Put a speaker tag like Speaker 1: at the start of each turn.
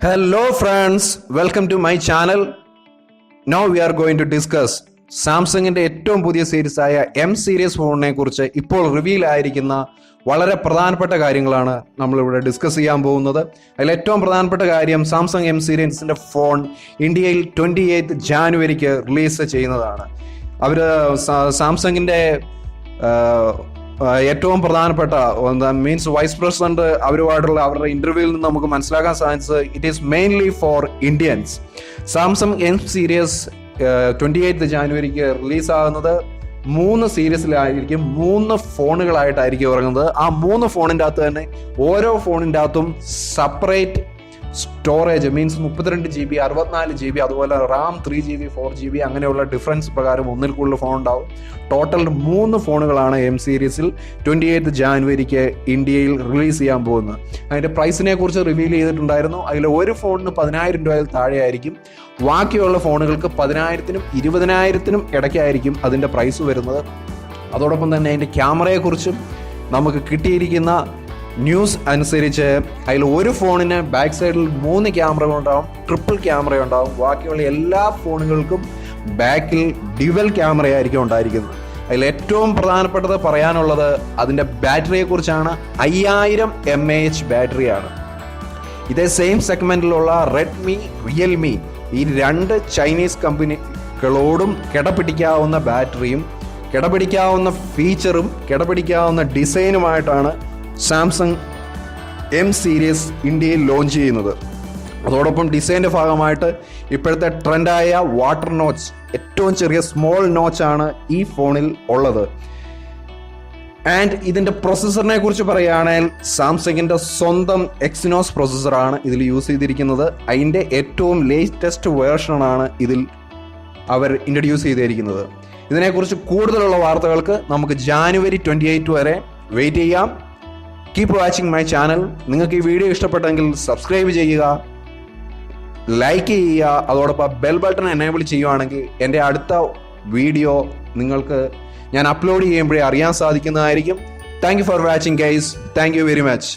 Speaker 1: Hello friends, welcome to my channel. Now we are going to discuss സാംസങ്ങിന്റെ ഏറ്റവും പുതിയ series ആയ M series ഫോണിനെ കുറിച്ച് ഇപ്പോൾ റിവീൽ ആയിരിക്കുന്ന വളരെ പ്രധാനപ്പെട്ട കാര്യങ്ങളാണ് നമ്മളിവിടെ ഡിസ്കസ് ചെയ്യാൻ പോകുന്നത്. അതിൽ ഏറ്റവും പ്രധാനപ്പെട്ട കാര്യം സാംസങ് എം സീരീസിന്റെ ഫോൺ ഇന്ത്യയിൽ 28 ജാനുവരിക്ക് റിലീസ് ചെയ്യുന്നതാണ്. അവർ സാംസങ്ങിന്റെ ഏറ്റവും പ്രധാനപ്പെട്ട മീൻസ് വൈസ് പ്രസിഡന്റ് അവരുമായിട്ടുള്ള അവരുടെ ഇന്റർവ്യൂവിൽ നിന്ന് നമുക്ക് മനസ്സിലാക്കാൻ സാധിച്ചത് it is mainly for Indians. Samsung M series 28 ജാനുവരിക്ക് റിലീസാകുന്നത് 3 സീരീസിലായിരിക്കും, 3 ഫോണുകളായിട്ടായിരിക്കും ഇറങ്ങുന്നത്. ആ 3 ഫോണിൻ്റെ അകത്ത് തന്നെ ഓരോ ഫോണിൻ്റെ അകത്തും separate storage means 32 GB 64 GB അതുപോലെ റാം 3 GB 4 GB അങ്ങനെയുള്ള ഡിഫറൻസ് പ്രകാരം ഒന്നിൽ കൂടുതൽ ഫോൺ ഉണ്ടാവും. ടോട്ടൽ 3 ഫോണുകളാണ് എം സീരീസിൽ 28 ജാനുവരിക്ക് ഇന്ത്യയിൽ റിലീസ് ചെയ്യാൻ പോകുന്നത്. അതിൻ്റെ പ്രൈസിനെ കുറിച്ച് റിവീൽ ചെയ്തിട്ടുണ്ടായിരുന്നു. അതിൽ ഒരു ഫോണിന് 10,000 രൂപയിൽ താഴെയായിരിക്കും, ബാക്കിയുള്ള ഫോണുകൾക്ക് 10,000-നും 20,000-നും ഇടയ്ക്കായിരിക്കും അതിൻ്റെ പ്രൈസ് വരുന്നത്. അതോടൊപ്പം തന്നെ അതിൻ്റെ ക്യാമറയെക്കുറിച്ചും നമുക്ക് കിട്ടിയിരിക്കുന്ന ന്യൂസ് അനുസരിച്ച് അതിൽ ഒരു ഫോണിന് ബാക്ക് സൈഡിൽ 3 ക്യാമറകൾ ഉണ്ടാവും, ട്രിപ്പിൾ ക്യാമറ ഉണ്ടാവും. ബാക്കിയുള്ള എല്ലാ ഫോണുകൾക്കും ബാക്കിൽ ഡ്യുവൽ ക്യാമറയായിരിക്കും ഉണ്ടായിരിക്കുന്നത്. അതിൽ ഏറ്റവും പ്രധാനപ്പെട്ടത് പറയാനുള്ളത് അതിൻ്റെ ബാറ്ററിയെ കുറിച്ചാണ്. 5000 mAh ബാറ്ററിയാണ്. ഇതേ സെയിം സെഗ്മെന്റിലുള്ള റെഡ്മി, റിയൽമി ഈ 2 ചൈനീസ് കമ്പനികളോടും കിടപിടിക്കാവുന്ന ബാറ്ററിയും കിടപിടിക്കാവുന്ന ഫീച്ചറും കിടപിടിക്കാവുന്ന ഡിസൈനുമായിട്ടാണ് സാംസങ് എം സീരീസ് ഇന്ത്യയിൽ ലോഞ്ച് ചെയ്യുന്നത്. അതോടൊപ്പം ഡിസൈൻ്റെ ഭാഗമായിട്ട് ഇപ്പോഴത്തെ ട്രെൻഡായ വാട്ടർ നോച്ച്, ഏറ്റവും ചെറിയ സ്മോൾ നോച്ചാണ് ഈ ഫോണിൽ ഉള്ളത്. ആൻഡ് ഇതിൻ്റെ പ്രൊസസ്സറിനെ കുറിച്ച് പറയുകയാണെങ്കിൽ സാംസങ്ങിൻ്റെ സ്വന്തം എക്സിനോസ് പ്രൊസസ്സറാണ് ഇതിൽ യൂസ് ചെയ്തിരിക്കുന്നത്. അതിൻ്റെ ഏറ്റവും ലേറ്റസ്റ്റ് വേർഷനാണ് ഇതിൽ അവർ ഇൻട്രൊഡ്യൂസ് ചെയ്തിരിക്കുന്നത്. ഇതിനെക്കുറിച്ച് കൂടുതലുള്ള വാർത്തകൾക്ക് നമുക്ക് ജാനുവരി 28 വരെ വെയിറ്റ് ചെയ്യാം. Keep watching my channel. നിങ്ങൾക്ക് ഈ വീഡിയോ ഇഷ്ടപ്പെട്ടെങ്കിൽ സബ്സ്ക്രൈബ് ചെയ്യുക, ലൈക്ക് ചെയ്യുക, അതോടൊപ്പം ബെൽ ബട്ടൺ എനേബിൾ ചെയ്യുകയാണെങ്കിൽ എൻ്റെ അടുത്ത വീഡിയോ നിങ്ങൾക്ക് ഞാൻ അപ്ലോഡ് ചെയ്യുമ്പോഴേ അറിയാൻ സാധിക്കുന്നതായിരിക്കും. Thank you for watching guys. Thank you very much.